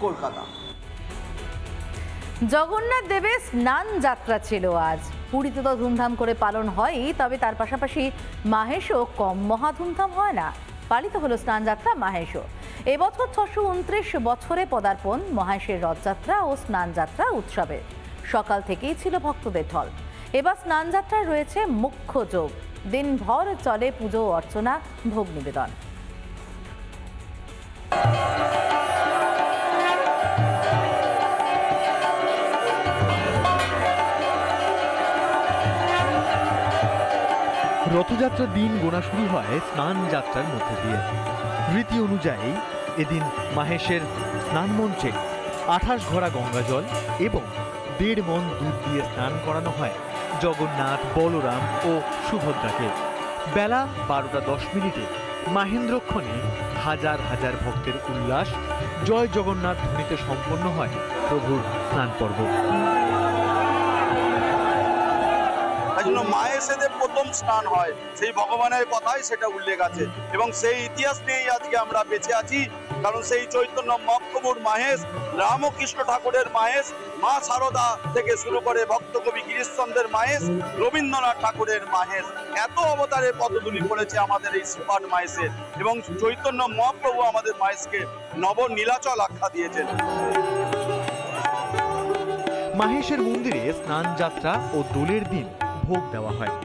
কলকাতা। জগন্নাথ দেবের স্নান যাত্রা ছিল আজ। পুরীতে তো ধুমধাম করে পালন হয়ই, তবে তার পাশাপাশি মাহেশও কম মহা ধুমধাম হয় না। পালিত হলো স্নান যাত্রা মাহেশও। এবছর 629 বছরে পদার্পণ মহেশের রথযাত্রা ও স্নান যাত্রা উৎসবে। সকাল থেকেই ছিল ভক্তদের ঢল। এবার স্নান যাত্রায় রয়েছে মুখ্য যোগ। দিনভর চলে পুজো অর্চনা, ভোগ নিবেদন। রথযাত্রার দিন গোনা শুরু হয় স্নান যাত্রার মধ্যে দিয়ে। রীতি অনুযায়ী এদিন মাহেশের স্নান মঞ্চে 28 ঘড়া গঙ্গাজল এবং 1.5 মণ দুধ দিয়ে স্নান করানো হয় জগন্নাথ, বলরাম ও সুভদ্রাকে। বেলা 12:10 মাহেন্দ্রক্ষণে হাজার হাজার ভক্তের উল্লাস, জয় জগন্নাথ ধ্বনিতে সম্পন্ন হয় প্রভুর স্নান পর্ব। মাহেশেদের প্রথম স্নান হয়, সেই ভগবানের কথাই সেটা উল্লেখ আছে এবং সেই ইতিহাস নিয়েই আজকে আমরা বেঁচে আছি। কারণ সেই চৈতন্য মহাপ্রভুর মাহেশ, রামকৃষ্ণ ঠাকুরের মাহেশ, মা শারদা থেকে শুরু করে ভক্তকবি গিরিশচন্দ্রের মাহেশ, রবীন্দ্রনাথ ঠাকুরের মাহেশ, এত অবতারের পদধূলি করেছে আমাদের এই শ্রীপাদ মাহেশের। এবং চৈতন্য মহাপ্রভু আমাদের মাহেশকে নব নীলাচল আখ্যা দিয়েছেন। মাহেশের মন্দিরে স্নান যাত্রা ও দোলের দিন ভোগ দেওয়া হয়।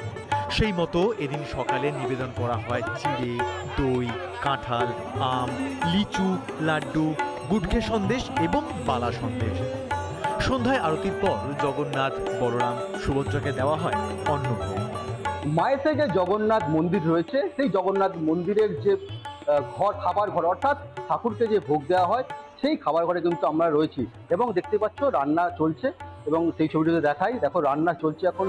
সেই মতো এদিন সকালে নিবেদন করা হয় চিড়ে, দই, কাঁঠাল, আম, লিচু, লাড্ডু, গুটকে সন্দেশ এবং বালা সন্দেশ। সন্ধ্যায় আরতির পর জগন্নাথ, বলরাম, সুভদ্রাকে দেওয়া হয় অন্নভোগ। মায়েতে যে জগন্নাথ মন্দির রয়েছে, সেই জগন্নাথ মন্দিরের যে ঘর, খাবার ঘর, অর্থাৎ ঠাকুরকে যে ভোগ দেওয়া হয়, সেই খাবার ঘরে কিন্তু আমরা রয়েছি এবং দেখতে পাচ্ছ রান্না চলছে এবং সেই ছবিটিতে দেখাই, দেখো রান্না চলছে এখন।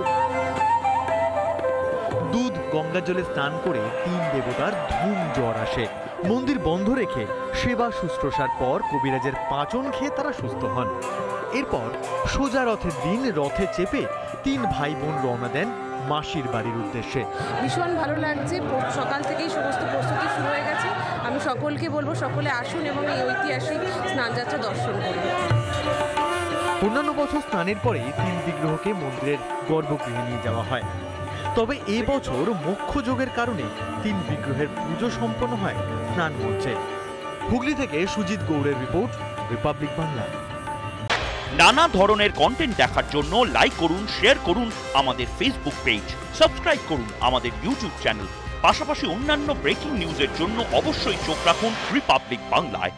দুধ গঙ্গা জলে স্নান করে 3 দেবতার ধুম জ্বর আসে। মন্দির বন্ধ রেখে সেবা শুশ্রূষার পর কবিরাজের পাচন খেয়ে তারা সুস্থ হন। এরপর সোজা রথের দিন রথে চেপে 3 ভাই বোন রওনা দেন মাসির বাড়ির উদ্দেশ্যে। ভীষণ ভালো লাগছে, সকাল থেকেই সমস্ত প্রস্তুতি শুরু হয়ে গেছে। আমি সকলকে বলবো সকলে আসুন এবং এই ঐতিহাসিক স্নানযাত্রা দর্শন করুন। অন্যান্য বছর স্নানের পরে 3 বিগ্রহকে মন্দিরের গর্ভগৃহে নিয়ে যাওয়া হয়, তবে এবছর মুখ্য যোগের কারণে 3 বিগ্রহের পুজো সম্পন্ন হয় স্নান মঞ্চে। হুগলি থেকে সুজিত গৌড়ের রিপোর্ট, রিপাবলিক বাংলা। নানা ধরনের কন্টেন্ট দেখার জন্য লাইক করুন, শেয়ার করুন আমাদের ফেসবুক পেজ, সাবস্ক্রাইব করুন আমাদের ইউটিউব চ্যানেল। পাশাপাশি অন্যান্য ব্রেকিং নিউজের জন্য অবশ্যই চোখ রাখুন রিপাবলিক বাংলায়।